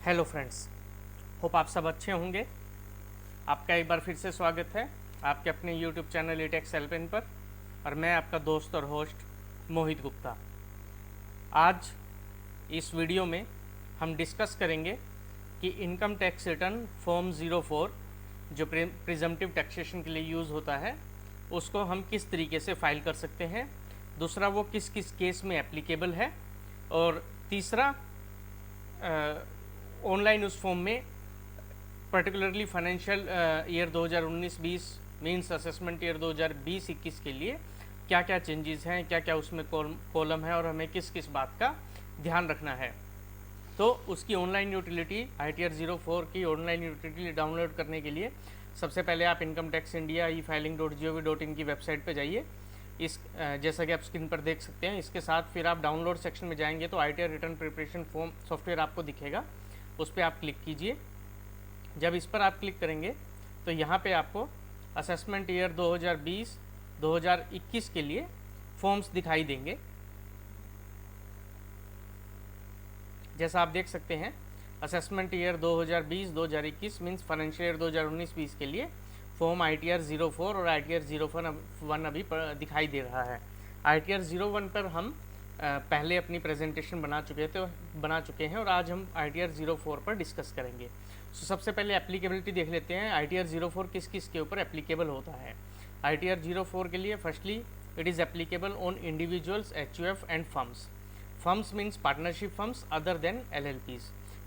Hello friends, hope आप सब अच्छे होंगे। आपका एक बार फिर से स्वागत है आपके अपने यूट्यूब चैनल ईटेक्स एल्पेन पर। और मैं आपका दोस्त और होस्ट मोहित गुप्ता। आज इस वीडियो में हम डिस्कस करेंगे कि इनकम टैक्स रिटर्न फॉर्म 04 जो प्रिजम्पटिव टैक्सेशन के लिए यूज़ होता है उसको हम किस तरीके से फ़ाइल कर सकते हैं। दूसरा, वो किस किस केस में एप्लीकेबल है। और तीसरा, ऑनलाइन उस फॉर्म में particularly financial year 2019-20 means assessment year 2020-21 के लिए क्या क्या चेंजेस हैं, क्या क्या उसमें कॉलम है और हमें किस किस बात का ध्यान रखना है। तो उसकी ऑनलाइन यूटिलिटी ITR 04 की ऑनलाइन यूटिलिटी डाउनलोड करने के लिए सबसे पहले आप इनकम टैक्स इंडिया e-filing.gov.in की वेबसाइट पर जाइए। इस जैसा कि आप स्क्रीन पर देख सकते हैं, इसके साथ फिर आप डाउनलोड सेक्शन में जाएंगे तो ITR return preparation form software आपको दिखेगा, उस पर आप क्लिक कीजिए। जब इस पर आप क्लिक करेंगे तो यहाँ पे आपको असेसमेंट ईयर 2020-2021 के लिए फॉर्म्स दिखाई देंगे। जैसा आप देख सकते हैं, assessment year 2020-2021 means financial year 2019-20 के लिए फॉर्म ITR 04 और ITR 01 अभी दिखाई दे रहा है। ITR 01 पर हम पहले अपनी प्रेजेंटेशन बना चुके हैं और आज हम ITR 04 पर डिस्कस करेंगे। तो सबसे पहले एप्लीकेबिलिटी देख लेते हैं। ITR 04 किस किस के ऊपर एप्लीकेबल होता है। ITR 04 के लिए firstly it is applicable on individuals, HUF and firms. Firms means partnership firms other than LLPs।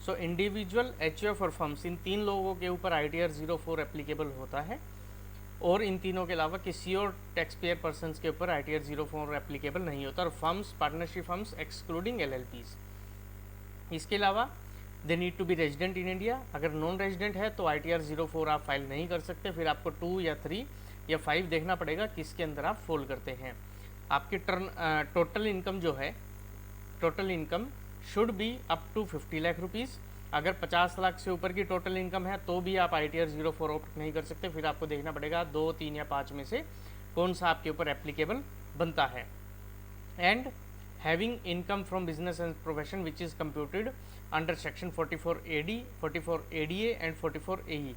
So individual, HUF और फर्म्स, इन तीन लोगों के ऊपर ITR 04 एप्लीकेबल होता है और इन तीनों के अलावा किसी और टैक्स पेयर पर्सनस के ऊपर ITR 04 एप्लीकेबल नहीं होता। और firms, partnership firms excluding LLPs। इसके अलावा they need to be resident in India. अगर नॉन रेजिडेंट है तो ITR 04 आप फाइल नहीं कर सकते, फिर आपको 2 या 3 या 5 देखना पड़ेगा किसके अंदर आप फॉल करते हैं। आपकी टोटल इनकम जो है, total income should be up to 50 lakh rupees. अगर 50 लाख से ऊपर की टोटल इनकम है तो भी आप ITR 04 ऑप्ट नहीं कर सकते, फिर आपको देखना पड़ेगा 2, 3 या 5 में से कौन सा आपके ऊपर एप्लीकेबल बनता है। And having income from business and profession which is computed under section 44AD, 44ADA and 44AE।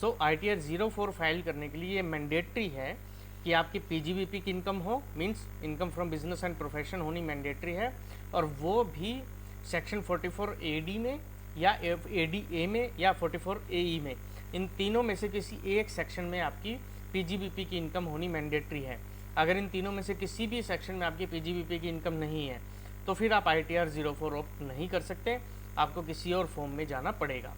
So ITR 04 file करने के लिए ये मैंडेटरी है कि आपकी PGBP की इनकम हो, means income from business and profession होनी मैंडेटरी है, और वो भी सेक्शन 44AD में या ADA में या 44AE में, इन तीनों में से किसी एक सेक्शन में आपकी PGBP की इनकम होनी मैंडेटरी है। अगर इन तीनों में से किसी भी सेक्शन में आपकी PGBP की इनकम नहीं है तो फिर आप ITR 04 ऑप्ट नहीं कर सकते, आपको किसी और फॉर्म में जाना पड़ेगा।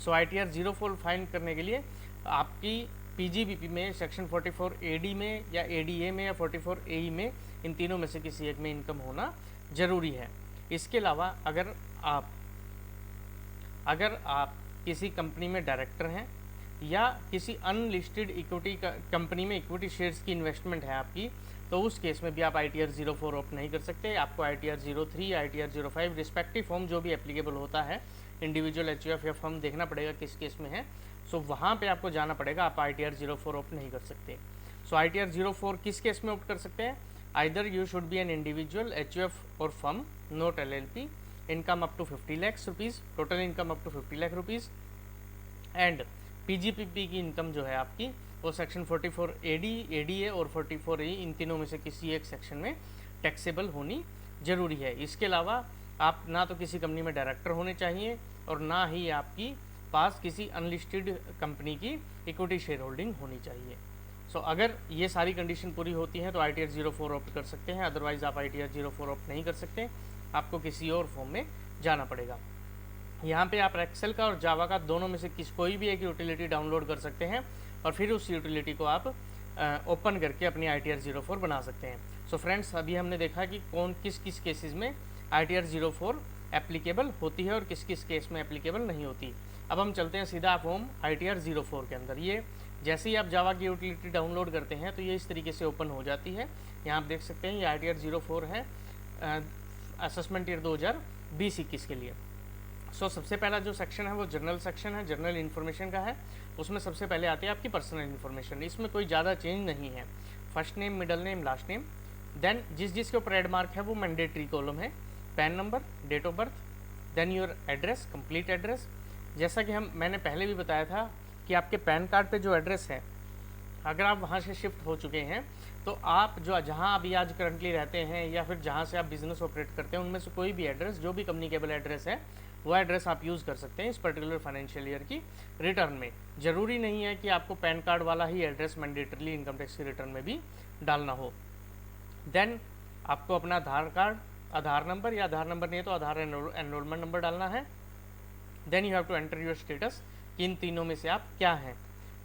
सो ITR 04 फाइल करने के लिए आपकी PGBP में सेक्शन 44AD में या ADA में या 44AE में, इन तीनों में से किसी एक में इनकम होना ज़रूरी है। इसके अलावा अगर आप किसी कंपनी में डायरेक्टर हैं या किसी अनलिस्टेड इक्विटी कंपनी में इक्विटी शेयर्स की इन्वेस्टमेंट है आपकी, तो उस केस में भी आप ITR 04 ऑप्ट नहीं कर सकते। आपको ITR 03, ITR 05 रिस्पेक्टिव फॉर्म जो भी एप्लीकेबल होता है, इंडिविजुअल, HUF या फर्म देखना पड़ेगा किस केस में है। सो वहाँ पे आपको जाना पड़ेगा, आप ITR 04 ऑप्ट नहीं कर सकते। सो ITR 04 किस केस में ऑप्ट कर सकते हैं? Either you should be an individual, HUF और firm, not LLP, income up to 50 lakh rupees, total income up to 50 lakh rupees, and PGBP की इनकम जो है आपकी वो सेक्शन 44AD, ADA और 44AE, इन तीनों में से किसी एक सेक्शन में टैक्सेबल होनी ज़रूरी है। इसके अलावा आप ना तो किसी कंपनी में डायरेक्टर होने चाहिए और ना ही आपकी पास किसी अनलिस्टेड कंपनी की इक्विटी शेयर होल्डिंग होनी चाहिए। सो अगर ये सारी कंडीशन पूरी होती है तो ITR 04 ऑप्ट कर सकते हैं, अदरवाइज़ आप ITR 04 ऑप्ट नहीं कर सकते, आपको किसी और फॉर्म में जाना पड़ेगा। यहाँ पे आप एक्सेल का और जावा का दोनों में से कोई भी एक यूटिलिटी डाउनलोड कर सकते हैं और फिर उस यूटिलिटी को आप ओपन करके अपनी ITR 04 बना सकते हैं। सो फ्रेंड्स, अभी हमने देखा कि कौन किस किस केसेस में ITR 04 एप्लीकेबल होती है और किस किस केस में एप्लीकेबल नहीं होती। अब हम चलते हैं सीधा फॉर्म ITR 04 के अंदर। ये जैसे ही आप जावा की यूटिलिटी डाउनलोड करते हैं तो ये इस तरीके से ओपन हो जाती है। यहाँ आप देख सकते हैं ये ITR 04 है असेसमेंट ईयर 2020-21 के लिए। सो सबसे पहला जो सेक्शन है वो जनरल सेक्शन है, जनरल इन्फॉर्मेशन का है। उसमें सबसे पहले आती है आपकी पर्सनल इन्फॉर्मेशन। इसमें कोई ज़्यादा चेंज नहीं है, first name, middle name, last name. Then जिसके ऊपर रेड मार्क है वो मैंडेटरी कॉलम है, PAN number, date of birth, then your address, complete address. जैसा कि मैंने पहले भी बताया था कि आपके पैन कार्ड पे जो एड्रेस है, अगर आप वहाँ से शिफ्ट हो चुके हैं तो आप जो जहाँ अभी आज करंटली रहते हैं या फिर जहाँ से आप बिज़नेस ऑपरेट करते हैं, उनमें से कोई भी एड्रेस जो भी कम्युनिकेबल एड्रेस है वो एड्रेस आप यूज़ कर सकते हैं इस पर्टिकुलर फाइनेंशियल ईयर की रिटर्न में। ज़रूरी नहीं है कि आपको पैन कार्ड वाला ही एड्रेस मैंडेटरली इनकम टैक्स की रिटर्न में भी डालना हो। देन आपको अपना आधार कार्ड, आधार नंबर, या आधार नंबर नहीं है तो आधार एनरोलमेंट नंबर डालना है। Then you have to enter your status कि इन तीनों में से आप क्या हैं।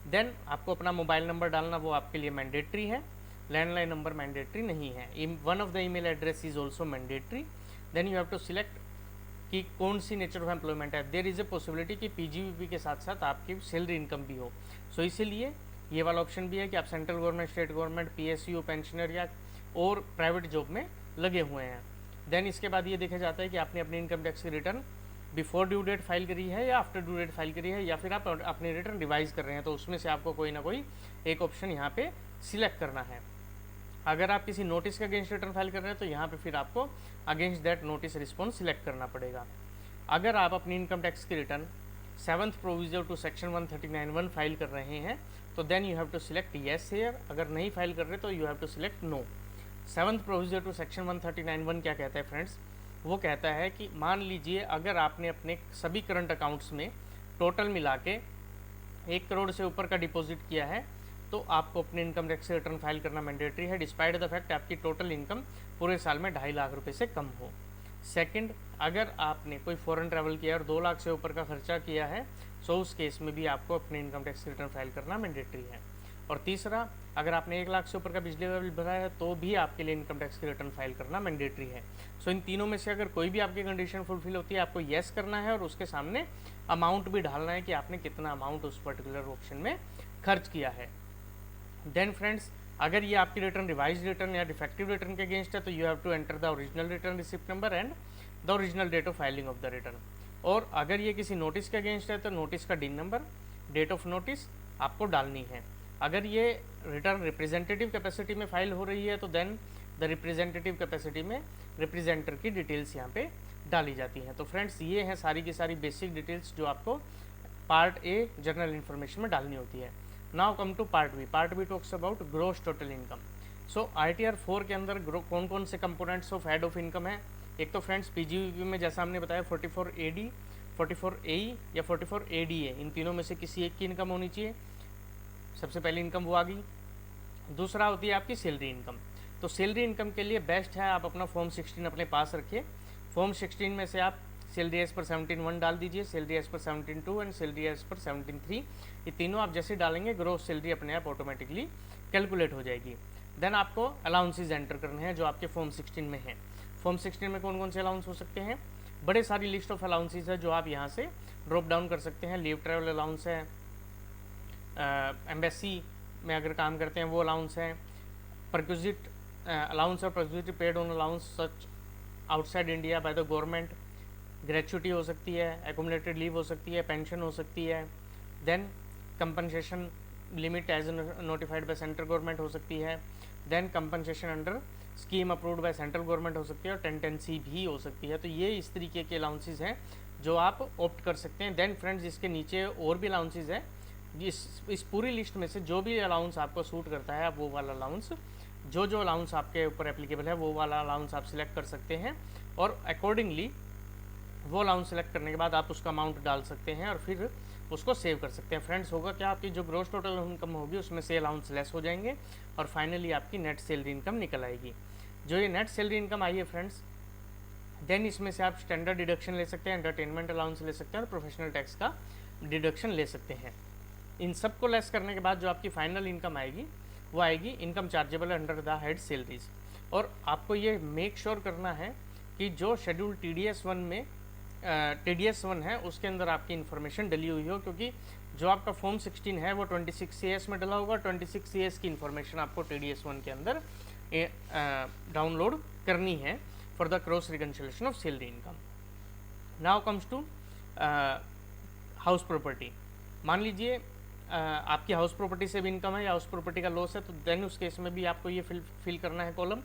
देन आपको अपना मोबाइल नंबर डालना, वो आपके लिए मैंडेटरी है, लैंडलाइन नंबर मैंडेटरी नहीं है। One of the email address is also mandatory. Then you have to select कि कौन सी नेचर ऑफ एम्प्लॉयमेंट है। देयर इज़ ए पॉसिबिलिटी कि पीजीवीपी के साथ साथ आपकी सैलरी इनकम भी हो, सो इसीलिए ये वाला ऑप्शन भी है कि आप central government, state government, PSU, pensioner या और प्राइवेट जॉब में लगे हुए हैं। देन इसके बाद ये देखा जाता है कि आपने अपनी इनकम टैक्स की return before due date file करी है या आफ्टर ड्यू डेट फाइल करी है, या फिर आप अपनी रिटर्न रिवाइज कर रहे हैं, तो उसमें से आपको कोई ना कोई एक ऑप्शन यहाँ पे सिलेक्ट करना है। अगर आप किसी नोटिस के अगेंस्ट रिटर्न फाइल कर रहे हैं तो यहाँ पे फिर आपको against that notice response select करना पड़ेगा। अगर आप अपनी इनकम टैक्स की return 7th proviso to section 139(1) file कर रहे हैं तो then you have to select yes here. अगर नहीं फाइल कर रहे तो you have to select no. 7th proviso to section 139(1) क्या कहता है फ्रेंड्स? वो कहता है कि मान लीजिए अगर आपने अपने सभी करंट अकाउंट्स में टोटल मिला के 1 करोड़ से ऊपर का डिपॉजिट किया है तो आपको अपने इनकम टैक्स रिटर्न फाइल करना मैंडेटरी है, डिस्पाइट द फैक्ट आपकी टोटल इनकम पूरे साल में 2.5 लाख रुपए से कम हो। सेकंड, अगर आपने कोई फॉरेन ट्रैवल किया और 2 लाख से ऊपर का खर्चा किया है सो उस केस में भी आपको अपने इनकम टैक्स रिटर्न फाइल करना मैंडेटरी है। और तीसरा, अगर आपने 1 लाख से ऊपर का बिजली का बिल भरा है तो भी आपके लिए इनकम टैक्स की रिटर्न फाइल करना मैंडेटरी है। सो इन तीनों में से अगर कोई भी आपकी कंडीशन फुलफिल होती है, आपको येस करना है और उसके सामने अमाउंट भी डालना है कि आपने कितना अमाउंट उस पर्टिकुलर ऑप्शन में खर्च किया है। देन फ्रेंड्स, अगर ये आपकी रिटर्न रिवाइज रिटर्न या डिफेक्टिव रिटर्न के अगेंस्ट है तो you have to enter the original return receipt number and the original date of filing of the return. और अगर ये किसी नोटिस के अगेंस्ट है तो नोटिस का DIN number, date of notice आपको डालनी है। अगर ये रिटर्न रिप्रेजेंटेटिव कैपेसिटी में फाइल हो रही है तो देन द रिप्रेजेंटेटिव कैपेसिटी में रिप्रेजेंटर की डिटेल्स यहाँ पे डाली जाती हैं। तो फ्रेंड्स, ये हैं सारी की सारी बेसिक डिटेल्स जो आपको पार्ट ए जनरल इन्फॉर्मेशन में डालनी होती है। Now come to part B. Part B talks about gross total income. So ITR 4 के अंदर कौन कौन से components of head of income है? एक तो फ्रेंड्स PGBP में जैसा हमने बताया 44AD, 44AE या 44ADA, इन तीनों में से किसी एक की इनकम होनी चाहिए। सबसे पहली इनकम वो आ गई। दूसरा होती है आपकी सैलरी इनकम। तो सैलरी इनकम के लिए बेस्ट है आप अपना फॉर्म 16 अपने पास रखिए। फॉर्म 16 में से आप सैलरी एज पर 17(1) डाल दीजिए, salary as per 17(2) and salary as per 17(3). ये तीनों आप जैसे डालेंगे ग्रोस सैलरी अपने आप ऑटोमेटिकली कैलकुलेट हो जाएगी। देन आपको अलाउंसेज एंटर करने हैं जो आपके फॉर्म 16 में हैं। फॉर्म 16 में कौन कौन से अलाउंस हो सकते हैं? बड़े सारी लिस्ट ऑफ अलाउंसेज है जो आप यहाँ से ड्रॉप डाउन कर सकते हैं। लीव ट्रैवल अलाउंस है, एम्बेसी में अगर काम करते हैं वो अलाउंस है, परक्विजिट अलाउंस और perquisite paid on allowance such outside India by the government, gratuity हो सकती है, एकोमोडेटेड लीव हो सकती है, पेंशन हो सकती है। Then compensation limit as notified by central government हो सकती है। Then compensation under scheme approved by central government हो सकती है और 1010C भी हो सकती है। तो ये इस तरीके के अलाउंसेज हैं जो आप ऑप्ट कर सकते हैं। देन फ्रेंड्स, इसके नीचे और भी अलाउंसेज है। इस पूरी लिस्ट में से जो भी अलाउंस आपको सूट करता है आप वो वाला अलाउंस, जो अलाउंस आपके ऊपर एप्लीकेबल है वो वाला अलाउंस आप सिलेक्ट कर सकते हैं और अकॉर्डिंगली वो अलाउंस सेलेक्ट करने के बाद आप उसका अमाउंट डाल सकते हैं और फिर उसको सेव कर सकते हैं। फ्रेंड्स, होगा क्या, आपकी जो ग्रॉस टोटल इनकम होगी उसमें से अलाउंस लेस हो जाएंगे और फाइनली आपकी नेट सैलरी इनकम निकल आएगी। जो ये नेट सैलरी इनकम आई है फ्रेंड्स, देन इसमें से आप स्टैंडर्ड डिडक्शन ले सकते हैं, एंटरटेनमेंट अलाउंस ले सकते हैं और प्रोफेशनल टैक्स का डिडक्शन ले सकते हैं। इन सब को लेस करने के बाद जो आपकी फाइनल इनकम आएगी वो आएगी income chargeable under the head salaries. और आपको ये मेक श्योर करना है कि जो शेड्यूल TDS1 में TDS1 है उसके अंदर आपकी इन्फॉर्मेशन डली हुई हो, क्योंकि जो आपका फॉर्म 16 है वो 26CS में डला होगा। 26CS की इन्फॉर्मेशन आपको TDS1 के अंदर डाउनलोड करनी है for the cross reconciliation of salary income. Now comes to house property. मान लीजिए आपकी हाउस प्रॉपर्टी से भी इनकम है या हाउस प्रॉपर्टी का लॉस है, तो देन उस केस में भी आपको ये फिल करना है कॉलम।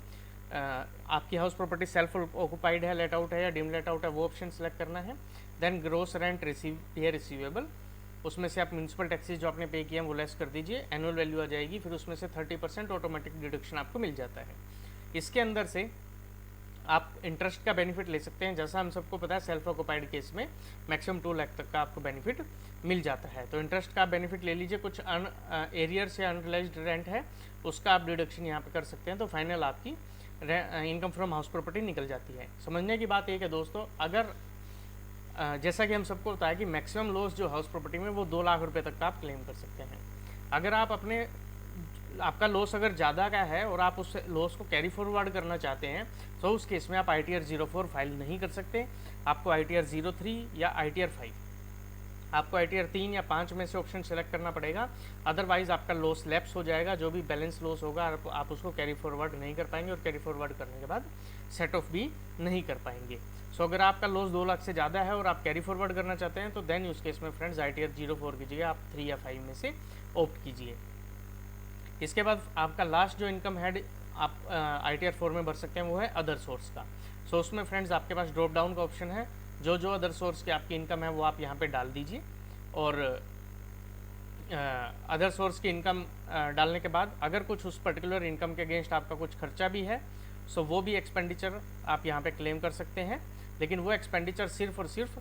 आपकी हाउस प्रॉपर्टी सेल्फ ऑक्यूपाइड है, लेट आउट है या डीम लेट आउट है, वो ऑप्शन सेलेक्ट करना है। देन ग्रोस रेंट रिसीवेबल, उसमें से आप म्यूनसिपल टैक्सेस जो आपने पे किया है वो लेस कर दीजिए, एनुअल वैल्यू आ जाएगी, फिर उसमें से 30% ऑटोमेटिक डिडक्शन आपको मिल जाता है। इसके अंदर से आप इंटरेस्ट का बेनिफिट ले सकते हैं। जैसा हम सबको पता है सेल्फ ऑक्यूपाइड केस में मैक्सिमम 2 लाख तक का आपको बेनिफिट मिल जाता है। तो इंटरेस्ट का बेनिफिट ले लीजिए, कुछ एरियर से अनरिलाइज्ड रेंट है उसका आप डिडक्शन यहाँ पे कर सकते हैं, तो फाइनल आपकी इनकम फ्रॉम हाउस प्रॉपर्टी निकल जाती है। समझने की बात एक है दोस्तों, अगर जैसा कि हम सबको बताया कि मैक्सिमम लॉस जो हाउस प्रॉपर्टी में वो 2 लाख रुपए तक का आप क्लेम कर सकते हैं। अगर आप आपका लॉस अगर ज़्यादा का है और आप उस लॉस को कैरी फॉरवर्ड करना चाहते हैं, तो उस केस में आप ITR 04 फाइल नहीं कर सकते, आपको ITR 03 या ITR 5, आपको ITR 3 या 5 में से ऑप्शन सेलेक्ट करना पड़ेगा। अदरवाइज आपका लॉस लैप्स हो जाएगा, जो भी बैलेंस लॉस होगा आप उसको कैरी फॉरवर्ड नहीं कर पाएंगे, और कैरी फॉरवर्ड करने के बाद सेट ऑफ भी नहीं कर पाएंगे। सो अगर आपका लॉस 2 लाख से ज़्यादा है और आप कैरी फॉरवर्ड करना चाहते हैं, तो देन उस केस में फ्रेंड्स ITR 04 की जगह आप 3 या 5 में से ऑप्ट कीजिए। इसके बाद आपका लास्ट जो इनकम हेड आप ITR 4 में भर सकते हैं वो है अदर सोर्स का। सो उसमें फ्रेंड्स आपके पास ड्रॉप डाउन का ऑप्शन है, जो अदर सोर्स की आपकी इनकम है वो आप यहाँ पे डाल दीजिए, और अदर सोर्स की इनकम डालने के बाद अगर कुछ उस पर्टिकुलर इनकम के अगेंस्ट आपका कुछ खर्चा भी है, सो वो भी एक्सपेंडिचर आप यहाँ पे क्लेम कर सकते हैं, लेकिन वो एक्सपेंडिचर सिर्फ और सिर्फ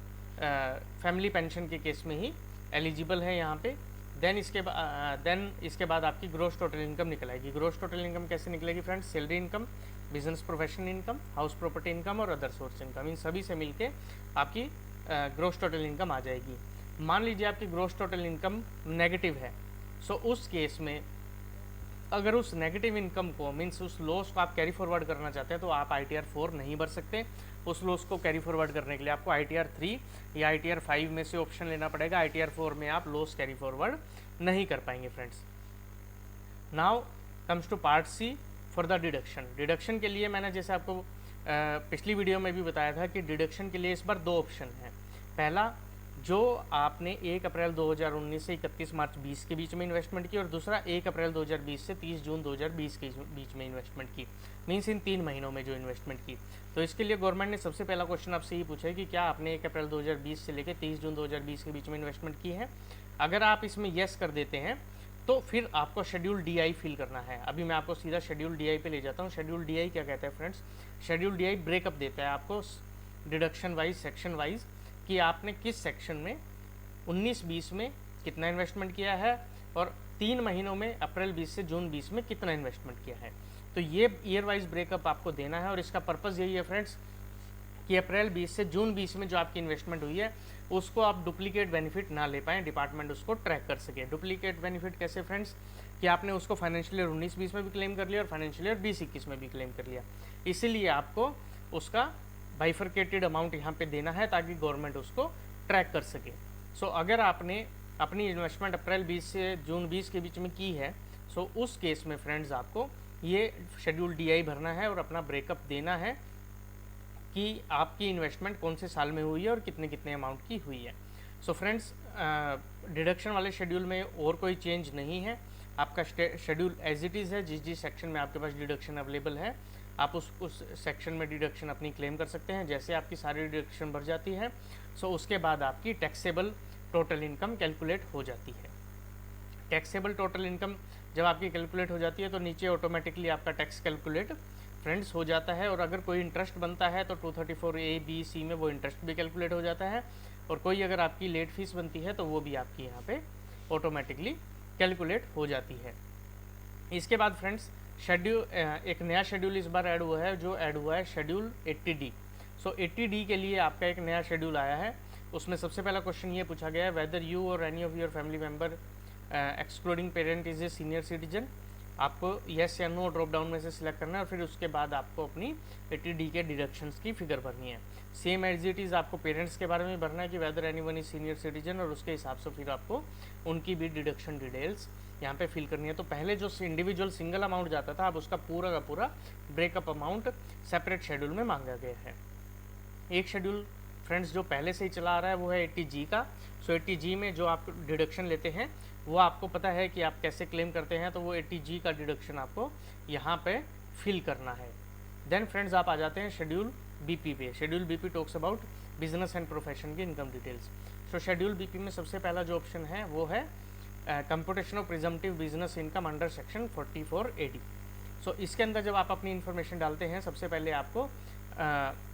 फैमिली पेंशन के केस में ही एलिजिबल है यहाँ पे। देन इसके बाद आपकी ग्रोस टोटल इनकम निकल आएगी। ग्रोस टोटल इनकम कैसे निकलेगी friends? Salary income, business profession income, house property income और अदर सोर्स इनकम, इन सभी से मिलके आपकी ग्रोस टोटल इनकम आ जाएगी। मान लीजिए आपकी ग्रोस टोटल इनकम नेगेटिव है, सो उस केस में अगर उस नेगेटिव इनकम को मीन्स उस लॉस को आप कैरी फॉरवर्ड करना चाहते हैं, तो आप ITR 4 नहीं भर सकते। उस लॉस को कैरी फॉरवर्ड करने के लिए आपको ITR 3 या ITR 5 में से ऑप्शन लेना पड़ेगा। ITR 4 में आप लॉस कैरी फॉरवर्ड नहीं कर पाएंगे friends. Now comes to part C for the deduction. Deduction के लिए मैंने जैसे आपको पिछली वीडियो में भी बताया था कि डिडक्शन के लिए इस बार 2 ऑप्शन हैं। पहला, जो आपने 1 अप्रैल 2019 से 31 मार्च 20 के बीच में इन्वेस्टमेंट की, और दूसरा 1 अप्रैल 2020 से 30 जून 2020 के बीच में इन्वेस्टमेंट की, मीन्स इन 3 महीनों में जो इन्वेस्टमेंट की। तो इसके लिए गवर्नमेंट ने सबसे पहला क्वेश्चन आपसे ये पूछा है कि क्या आपने 1 अप्रैल 2020 से लेकर 30 जून 2020 के बीच में इन्वेस्टमेंट की है। अगर आप इसमें येस कर देते हैं तो फिर आपको शेड्यूल DI फिल करना है। अभी मैं आपको सीधा शेड्यूल DI पे ले जाता हूँ। शेड्यूल DI क्या कहता है फ्रेंड्स? शेड्यूल DI ब्रेकअप देता है आपको डिडक्शन वाइज, सेक्शन वाइज, कि आपने किस सेक्शन में 19-20 में कितना इन्वेस्टमेंट किया है और 3 महीनों में अप्रैल 20 से जून 20 में कितना इन्वेस्टमेंट किया है। तो ये ईयर वाइज ब्रेकअप आपको देना है, और इसका पर्पज़ यही है फ्रेंड्स कि अप्रैल 20 से जून 20 में जो आपकी इन्वेस्टमेंट हुई है उसको आप डुप्लीकेट बेनिफिट ना ले पाएँ, डिपार्टमेंट उसको ट्रैक कर सके। डुप्लीकेट बेनिफिट कैसे फ्रेंड्स? कि आपने उसको फाइनेंशियल ईयर 19-20 में भी क्लेम कर लिया और फाइनेंशियल ईयर 20-21 में भी क्लेम कर लिया, इसीलिए आपको उसका बाइफरकेटेड अमाउंट यहाँ पे देना है ताकि गवर्नमेंट उसको ट्रैक कर सके। सो अगर आपने अपनी इन्वेस्टमेंट अप्रैल 20 से जून 20 के बीच में की है, सो उस केस में फ्रेंड्स आपको ये शेड्यूल DI भरना है और अपना ब्रेकअप देना है कि आपकी इन्वेस्टमेंट कौन से साल में हुई है और कितने कितने अमाउंट की हुई है। सो फ्रेंड्स, डिडक्शन वाले शेड्यूल में और कोई चेंज नहीं है, आपका शेड्यूल एज इट इज़ है। जिस सेक्शन में आपके पास डिडक्शन अवेलेबल है आप उस सेक्शन में डिडक्शन अपनी क्लेम कर सकते हैं। जैसे आपकी सारी डिडक्शन भर जाती है, सो उसके बाद आपकी टैक्सेबल टोटल इनकम कैलकुलेट हो जाती है। टैक्सेबल टोटल इनकम जब आपकी कैलकुलेट हो जाती है तो नीचे ऑटोमेटिकली आपका टैक्स कैलकुलेट फ्रेंड्स हो जाता है, और अगर कोई इंटरेस्ट बनता है तो 234A, B, C में वो इंटरेस्ट भी कैलकुलेट हो जाता है, और कोई अगर आपकी लेट फीस बनती है तो वो भी आपकी यहाँ पे ऑटोमेटिकली कैलकुलेट हो जाती है। इसके बाद फ्रेंड्स एक नया शेड्यूल इस बार ऐड हुआ है, जो ऐड हुआ है शेड्यूल 80D। सो 80D के लिए आपका एक नया शेड्यूल आया है। उसमें सबसे पहला क्वेश्चन ये पूछा गया है, वेदर यू और any of your family member excluding parent is a senior citizen. आपको येस या नो ड्रॉप डाउन में से सिलेक्ट करना है, और फिर उसके बाद आपको अपनी 80D के डिडक्शंस की फिगर भरनी है। सेम एज इट इज़ आपको पेरेंट्स के बारे में भरना है कि whether anyone is senior citizen, और उसके हिसाब से फिर आपको उनकी भी डिडक्शन डिटेल्स यहाँ पे फिल करनी है। तो पहले जो इंडिविजुअल सिंगल अमाउंट जाता था, अब उसका पूरा का पूरा ब्रेकअप अमाउंट सेपरेट शेड्यूल में मांगा गया है। एक शेड्यूल फ्रेंड्स जो पहले से ही चला आ रहा है वो है 80G का। सो 80G में जो आप डिडक्शन लेते हैं वो आपको पता है कि आप कैसे क्लेम करते हैं, तो वो 80G का डिडक्शन आपको यहाँ पे फिल करना है। देन फ्रेंड्स आप आ जाते हैं शेड्यूल बीपी पे। Schedule BP talks about business and profession की income details. So schedule BP में सबसे पहला जो ऑप्शन है वो है computation of presumptive business income under section 4480। So इसके अंदर जब आप अपनी इन्फॉर्मेशन डालते हैं, सबसे पहले आपको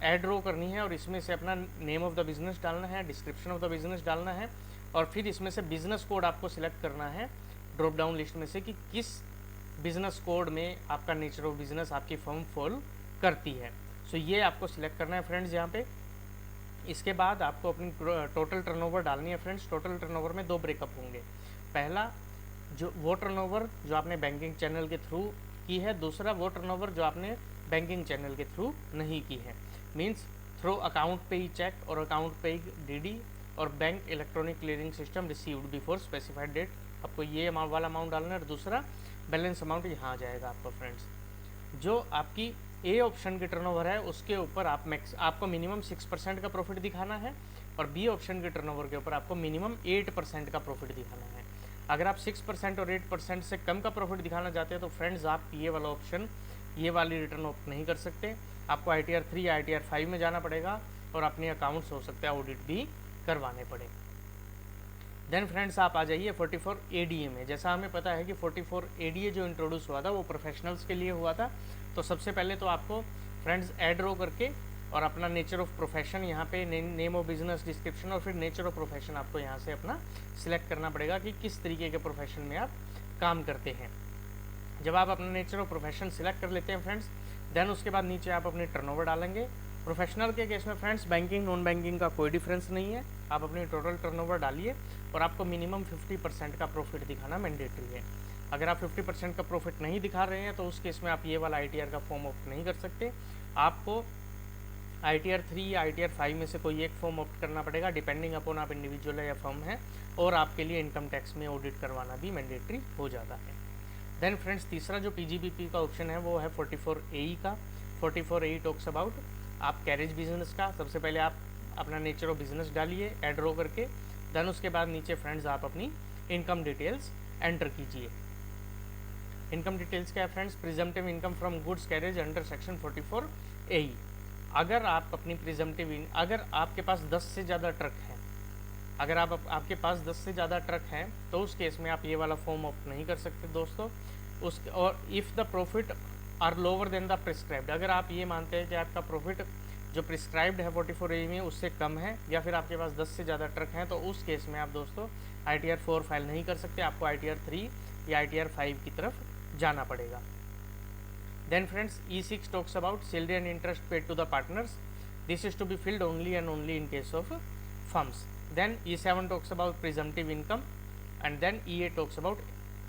ऐड रो करनी है और इसमें से अपना नेम ऑफ द बिज़नेस डालना है, डिस्क्रिप्शन ऑफ द बिज़नेस डालना है और फिर इसमें से बिज़नेस कोड आपको सिलेक्ट करना है ड्रॉप डाउन लिस्ट में से कि किस बिज़नेस कोड में आपका नेचर ऑफ बिज़नेस आपकी फर्म फॉल करती है। सो ये आपको सिलेक्ट करना है फ्रेंड्स यहाँ पे। इसके बाद आपको अपनी टोटल टर्नओवर डालनी है फ्रेंड्स। टोटल टर्नओवर में दो ब्रेकअप होंगे। पहला जो वो टर्नओवर जो आपने बैंकिंग चैनल के थ्रू की है, दूसरा वो टर्नओवर जो आपने बैंकिंग चैनल के थ्रू नहीं की है, मींस थ्रू अकाउंट पे ही चेक और अकाउंट पे ही डीडी और bank electronic clearing system received before specified date, आपको ये अमाउंट वाला अमाउंट डालना है और दूसरा बैलेंस अमाउंट यहाँ आ जाएगा आपका फ्रेंड्स। जो आपकी ए ऑप्शन की टर्नओवर है उसके ऊपर आपको मिनिमम 6% का प्रॉफिट दिखाना है और बी ऑप्शन के टर्नओवर के ऊपर आपको मिनिमम 8% का प्रॉफिट दिखाना है। अगर आप 6% और 8% से कम का प्रॉफिट दिखाना चाहते हैं तो फ्रेंड्स आप ये वाला ऑप्शन, ये वाली रिटर्न ऑप्ट नहीं कर सकते। आपको ITR 3 या ITR 5 में जाना पड़ेगा और अपने अकाउंट्स हो सकता है ऑडिट भी करवाने पड़े। देन फ्रेंड्स आप आ जाइए 44 ADA में। जैसा हमें पता है कि 44 ADA जो इंट्रोड्यूस हुआ था वो प्रोफेशनल्स के लिए हुआ था। तो सबसे पहले तो आपको फ्रेंड्स ऐड रो करके और अपना नेचर ऑफ प्रोफेशन यहाँ पे नेम ऑफ बिजनेस, डिस्क्रिप्शन और फिर नेचर ऑफ प्रोफेशन आपको यहाँ से अपना सिलेक्ट करना पड़ेगा कि किस तरीके के प्रोफेशन में आप काम करते हैं। जब आप अपना नेचर ऑफ प्रोफेशन सिलेक्ट कर लेते हैं फ्रेंड्स, देन उसके बाद नीचे आप अपनी टर्नओवर डालेंगे। प्रोफेशनल के केस में फ्रेंड्स बैंकिंग नॉन बैंकिंग का कोई डिफरेंस नहीं है, आप अपनी टोटल टर्नओवर डालिए और आपको मिनिमम 50% का प्रॉफिट दिखाना मैंडेटरी है। अगर आप 50% का प्रॉफिट नहीं दिखा रहे हैं तो उस केस में आप ये वाला ITR का फॉर्म ऑप्ट नहीं कर सकते। आपको ITR 3 या ITR 5 में से कोई एक फॉर्म ऑप्ट करना पड़ेगा, डिपेंडिंग अपॉन आप इंडिविजुअल है या फर्म है, और आपके लिए इनकम टैक्स में ऑडिट करवाना भी मैंडेटरी हो जाता है। देन फ्रेंड्स तीसरा जो PGBP का ऑप्शन है वो है 44 AE का। 44 AE टॉक्स अबाउट आप कैरेज बिजनेस का। सबसे पहले आप अपना नेचर ऑफ बिजनेस डालिए ऐड रो करके, देन उसके बाद नीचे फ्रेंड्स आप अपनी इनकम डिटेल्स एंटर कीजिए। इनकम डिटेल्स क्या है friends? Presumptive income from goods carriage under section 44 AE। अगर आप अपनी अगर आपके पास 10 से ज़्यादा ट्रक हैं, अगर आपके पास 10 से ज़्यादा ट्रक हैं तो उस केस में आप ये वाला फॉर्म ऑप्ट नहीं कर सकते दोस्तों। और if the profit are lower than the prescribed, अगर आप ये मानते हैं कि आपका प्रॉफिट जो प्रिस्क्राइब्ड है 44 AE में उससे कम है, या फिर आपके पास 10 से ज़्यादा ट्रक हैं, तो उस केस में आप दोस्तों ITR 4 फाइल नहीं कर सकते, आपको ITR 3 या ITR 5 की तरफ जाना पड़ेगा। Then friends, E6 talks about salary and interest paid to the partners. This is to be filled only and only in case of firms. Then E7 talks about presumptive income and then E8 talks about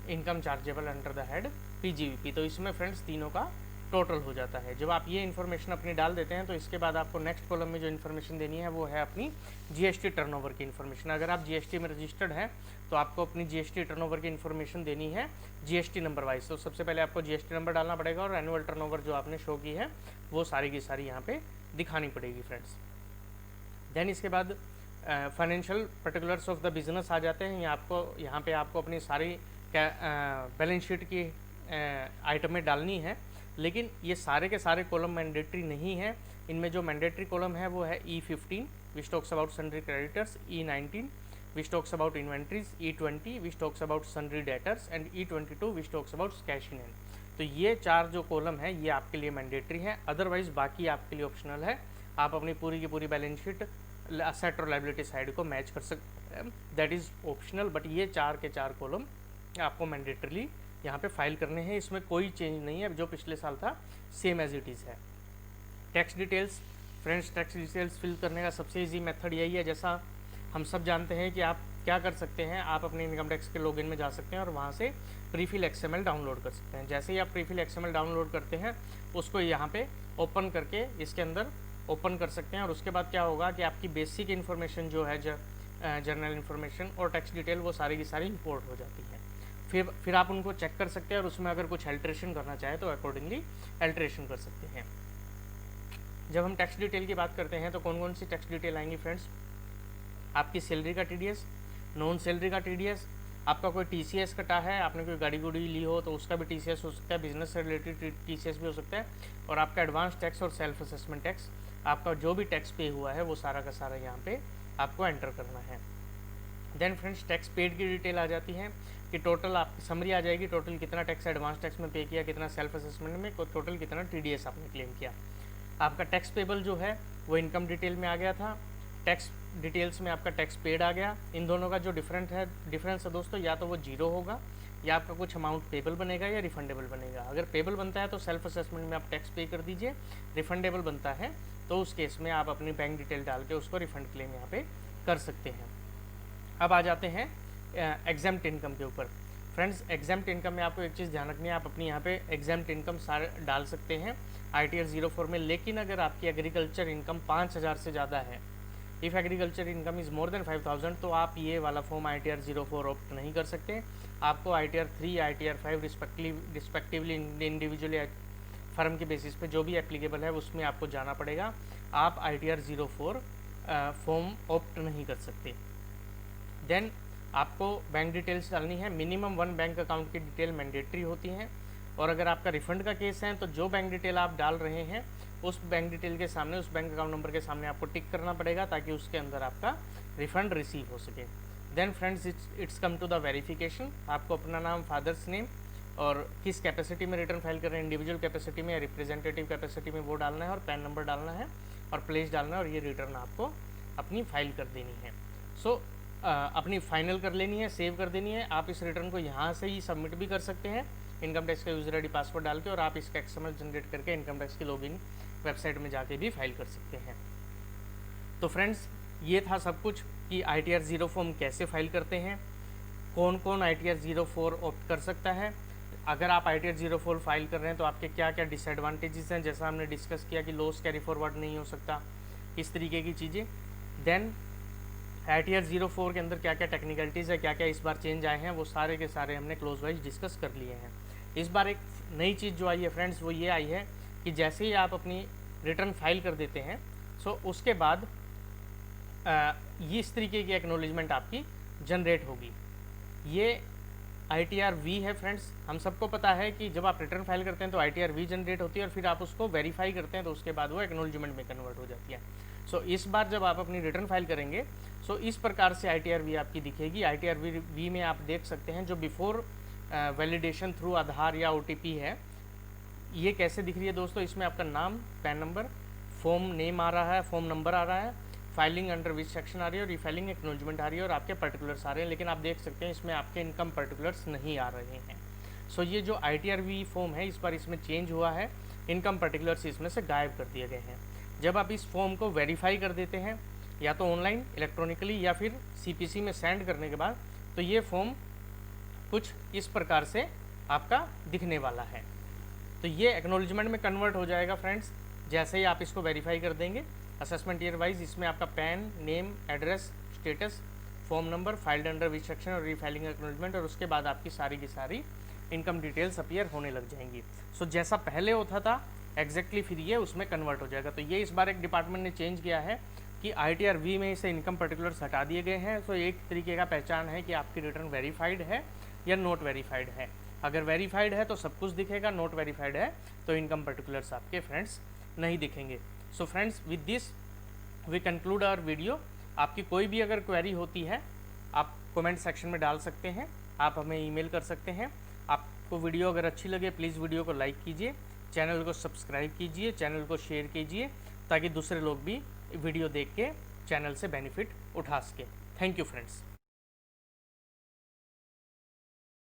income chargeable under the head PGBP। तो इसमें friends तीनों का total हो जाता है। जब आप ये इन्फॉर्मेशन अपनी डाल देते हैं तो इसके बाद आपको नेक्स्ट कॉलम में जो इन्फॉर्मेशन देनी है वो है अपनी GST टर्नओवर की इन्फॉर्मेशन। अगर आप GST में रजिस्टर्ड हैं तो आपको अपनी GST टर्नओवर की इन्फॉर्मेशन देनी है GST नंबर वाइज। तो सबसे पहले आपको GST नंबर डालना पड़ेगा और एनुअल टर्नओवर जो आपने शो की है वो सारी की सारी यहाँ पे दिखानी पड़ेगी फ्रेंड्स। देन इसके बाद financial particulars of the business आ जाते हैं। यहाँ पे आपको अपनी सारी बैलेंस शीट की आइटमें डालनी है, लेकिन ये सारे के सारे कॉलम मैंडेटरी नहीं है। इनमें जो मैंडेटरी कॉलम है वो है E15 which talks about sundry creditors, E19 which talks about inventories, E20 which talks about sundry debtors and E22 which talks about cash in hand। तो ये चार जो कॉलम है ये आपके लिए मैंडेटरी है, अदरवाइज बाकी आपके लिए ऑप्शनल है। आप अपनी पूरी की पूरी बैलेंस शीट असेट और लायबिलिटी साइड को मैच कर सकते हैं, दैट इज़ ऑप्शनल। बट ये चार के चार कॉलम आपको मैंडेटरीली यहाँ पे फाइल करने हैं, इसमें कोई चेंज नहीं है, जो पिछले साल था सेम एज इट इज़ है। Tax details friends, tax details fill करने का सबसे ईजी मेथड यही है। जैसा हम सब जानते हैं कि आप क्या कर सकते हैं, आप अपने इनकम टैक्स के लॉगिन में जा सकते हैं और वहाँ से प्रीफिल XML डाउनलोड कर सकते हैं। जैसे ही आप प्रीफिल XML डाउनलोड करते हैं उसको यहाँ पे ओपन करके इसके अंदर ओपन कर सकते हैं और उसके बाद क्या होगा कि आपकी बेसिक इन्फॉर्मेशन जो है जर्नल इन्फॉर्मेशन और टैक्स डिटेल वो सारी की सारी इंपोर्ट हो जाती है। फिर आप उनको चेक कर सकते हैं और उसमें अगर कुछ अल्ट्रेशन करना चाहे तो अकॉर्डिंगली अल्ट्रेशन कर सकते हैं। जब हम टैक्स डिटेल की बात करते हैं तो कौन कौन सी टैक्स डिटेल आएंगी फ्रेंड्स? आपकी सैलरी का TDS, नॉन सैलरी का TDS, आपका कोई TCS कटा है, आपने कोई गाड़ी गुड़ी ली हो तो उसका भी TCS हो सकता है, बिजनेस से रिलेटेड TCS भी हो सकता है, और आपका एडवांस टैक्स और सेल्फ असेसमेंट टैक्स, आपका जो भी टैक्स पे हुआ है वो सारा का सारा यहाँ पे आपको एंटर करना है। देन फ्रेंड्स टैक्स पेड की डिटेल आ जाती है कि टोटल आपकी समरी आ जाएगी, टोटल कितना टैक्स एडवांस टैक्स में पे किया, कितना सेल्फ असेसमेंट में, टोटल कितना TDS आपने क्लेम किया। आपका टैक्स पेबल जो है वो इनकम डिटेल में आ गया था, टैक्स डिटेल्स में आपका टैक्स पेड आ गया। इन दोनों का जो डिफरेंस है दोस्तों, या तो वो जीरो होगा या आपका कुछ अमाउंट पेबल बनेगा या रिफंडेबल बनेगा। अगर पेबल बनता है तो सेल्फ असेसमेंट में आप टैक्स पे कर दीजिए, रिफंडेबल बनता है तो उस केस में आप अपनी बैंक डिटेल डाल के उसको रिफंड क्लेम यहाँ पे कर सकते हैं। अब आ जाते हैं एग्जाम्प्ट इनकम के ऊपर। फ्रेंड्स एग्जाम्प्ट इनकम में आपको एक चीज़ ध्यान रखनी है, आप अपनी यहाँ पे एग्जाम्प्ट इनकम सारे डाल सकते हैं ITR 04 में, लेकिन अगर आपकी एग्रीकल्चर इनकम 5000 से ज़्यादा है, if agriculture income is more than 5000, तो आप ये वाला फॉर्म ITR 04 ऑप्ट नहीं कर सकते। आपको ITR 3 ITR 5 respectively individually firm के बेसिस पे जो भी एप्लीकेबल है उसमें आपको जाना पड़ेगा। आप ITR 04 फॉर्म ऑप्ट नहीं कर सकते। देन आपको बैंक डिटेल्स डालनी है, मिनिमम 1 बैंक अकाउंट की डिटेल मैंडेटरी होती हैं, और अगर आपका रिफंड का केस है तो जो बैंक डिटेल आप डाल रहे हैं उस बैंक डिटेल के सामने, उस बैंक अकाउंट नंबर के सामने आपको टिक करना पड़ेगा ताकि उसके अंदर आपका रिफंड रिसीव हो सके। Then friends it's come to the verification. आपको अपना नाम, फादर्स नेम और किस कैपेसिटी में रिटर्न फाइल कर रहे हैं, इंडिविजुअल कैपेसिटी में या रिप्रेजेंटेटिव कैपेसिटी में, वो डालना है, और पैन नंबर डालना है और प्लेस डालना है, और ये रिटर्न आपको अपनी फाइल कर देनी है। सो अपनी फाइनल कर लेनी है, सेव कर देनी है। आप इस रिटर्न को यहाँ से ही सबमिट भी कर सकते हैं इनकम टैक्स का यूज़र ID पासवर्ड डाल के, और आप इसका XML जनरेट करके इनकम टैक्स की लॉगिन वेबसाइट में जाके भी फाइल कर सकते हैं। तो फ्रेंड्स ये था सब कुछ कि ITR 04 फॉर्म कैसे फाइल करते हैं, कौन कौन ITR 04 ऑप्ट कर सकता है, अगर आप ITR 04 फाइल कर रहे हैं तो आपके क्या क्या डिसएडवांटेजेस हैं, जैसा हमने डिस्कस किया कि लॉस कैरी फॉरवर्ड नहीं हो सकता, इस तरीके की चीज़ें। देन ITR 04 के अंदर क्या क्या टेक्निकलिटीज़ है, क्या क्या इस बार चेंज आए हैं, वो सारे के सारे हमने क्लोज वाइज डिस्कस कर लिए हैं। इस बार एक नई चीज़ जो आई है फ्रेंड्स वो ये आई है कि जैसे ही आप अपनी रिटर्न फाइल कर देते हैं सो उसके बाद ये इस तरीके की एक्नॉलेजमेंट आपकी जनरेट होगी। ये ITR V है फ्रेंड्स। हम सबको पता है कि जब आप रिटर्न फाइल करते हैं तो ITR V जनरेट होती है, और फिर आप उसको वेरीफाई करते हैं तो उसके बाद वो एक्नॉलेजमेंट में कन्वर्ट हो जाती है। सो इस बार जब आप अपनी रिटर्न फाइल करेंगे सो इस प्रकार से ITR V आपकी दिखेगी। ITR V में आप देख सकते हैं जो बिफोर वैलिडेशन थ्रू आधार या OTP है, ये कैसे दिख रही है दोस्तों। इसमें आपका नाम, पैन नंबर, फॉर्म नेम आ रहा है, फॉर्म नंबर आ रहा है, फाइलिंग अंडर विच सेक्शन आ रही है, और रिफाइलिंग एक्नॉलेजमेंट आ रही है, और आपके पर्टिकुलर्स आ रहे हैं। लेकिन आप देख सकते हैं इसमें आपके इनकम पर्टिकुलर्स नहीं आ रहे हैं। सो ये जो ITR V फॉर्म है इस बार इसमें चेंज हुआ है, इनकम पर्टिकुलर्स इसमें से गायब कर दिए गए हैं। जब आप इस फॉर्म को वेरीफाई कर देते हैं या तो ऑनलाइन, इलेक्ट्रॉनिकली, या फिर CPC में सेंड करने के बाद, तो ये फॉर्म कुछ इस प्रकार से आपका दिखने वाला है। तो ये एक्नॉलेजमेंट में कन्वर्ट हो जाएगा फ्रेंड्स जैसे ही आप इसको वेरीफाई कर देंगे। असेसमेंट ईयर वाइज इसमें आपका pan, name, address, status, form number, filed under which section और रीफाइलिंग एक्नॉलेजमेंट, और उसके बाद आपकी सारी की सारी इनकम डिटेल्स अपीयर होने लग जाएंगी। सो जैसा पहले होता था एग्जैक्टली फिर ये उसमें कन्वर्ट हो जाएगा। तो ये इस बार एक डिपार्टमेंट ने चेंज किया है कि ITR V में से इनकम पर्टिकुलर्स हटा दिए गए हैं। सो एक तरीके का पहचान है कि आपकी रिटर्न वेरीफाइड है या नॉट वेरीफाइड है। अगर वेरीफाइड है तो सब कुछ दिखेगा, नॉट वेरीफाइड है तो इनकम पर्टिकुलर्स आपके फ्रेंड्स नहीं दिखेंगे। So friends with this we conclude our video. आपकी कोई भी अगर क्वेरी होती है आप कमेंट सेक्शन में डाल सकते हैं, आप हमें ईमेल कर सकते हैं। आपको वीडियो अगर अच्छी लगे प्लीज़ वीडियो को लाइक कीजिए, चैनल को सब्सक्राइब कीजिए, चैनल को शेयर कीजिए ताकि दूसरे लोग भी वीडियो देख के चैनल से बेनिफिट उठा सकें। Thank you friends.